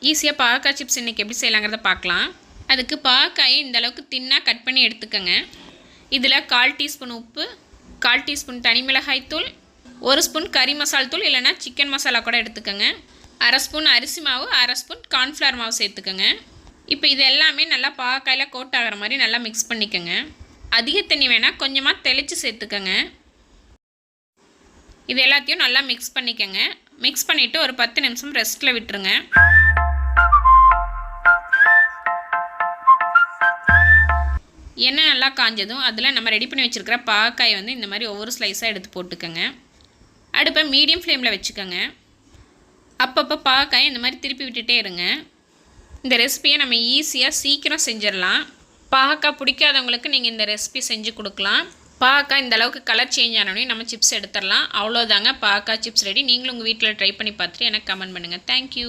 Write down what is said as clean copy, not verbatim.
ஈஸியாக பாகக்காய் சிப்ஸ் இன்றைக்கி எப்படி செய்யலாங்கிறத பார்க்கலாம். அதுக்கு பாகக்காயை இந்த அளவுக்கு தின்னாக கட் பண்ணி எடுத்துக்கோங்க. இதில் 1/4 டீஸ்பூன் உப்பு, 1/4 டீஸ்பூன் தனி மிளகாய் தூள், 1 ஸ்பூன் கறி மசால் தூள் இல்லைனா சிக்கன் மசாலா கூட எடுத்துக்கோங்க. 1/2 ஸ்பூன் அரிசி மாவு, 1/2 ஸ்பூன் கார்ன்ஃப்ளவர் மாவு சேர்த்துக்கோங்க. இப்போ இது எல்லாமே நல்லா பாகக்காயில் கோட் ஆகிற மாதிரி நல்லா மிக்ஸ் பண்ணிக்கோங்க. அதிக தண்ணி வேணால் கொஞ்சமாக தெளித்து சேர்த்துக்கோங்க. இது எல்லாத்தையும் நல்லா மிக்ஸ் பண்ணிக்கோங்க. மிக்ஸ் பண்ணிவிட்டு ஒரு 10 நிமிஷம் ரெஸ்ட்டில் விட்டுருங்க. எண்ணெய் நல்லா காஞ்சதும் அதில் நம்ம ரெடி பண்ணி வச்சுருக்கிற பாகக்காயை வந்து இந்த மாதிரி ஒவ்வொரு ஸ்லைஸாக எடுத்து போட்டுக்கோங்க. அடுப்பை மீடியம் ஃப்ளேமில் வச்சுக்கோங்க. அப்பப்போ பாகக்காயை இந்த மாதிரி திருப்பி விட்டுட்டே இருங்க. இந்த ரெசிபியை நம்ம ஈஸியாக சீக்கிரம் செஞ்சிடலாம். பாகக்காய் பிடிக்காதவங்களுக்கு நீங்கள் இந்த ரெசிபி செஞ்சு கொடுக்கலாம். பாகக்காய் இந்த அளவுக்கு கலர் சேஞ்ச் ஆனோடனே நம்ம சிப்ஸ் எடுத்துடலாம். அவ்வளோதாங்க, பாகக்காய் சிப்ஸ் ரெடி. நீங்களும் உங்கள் வீட்டில் ட்ரை பண்ணி பார்த்துட்டு எனக்கு கமெண்ட் பண்ணுங்கள். தேங்க்யூ.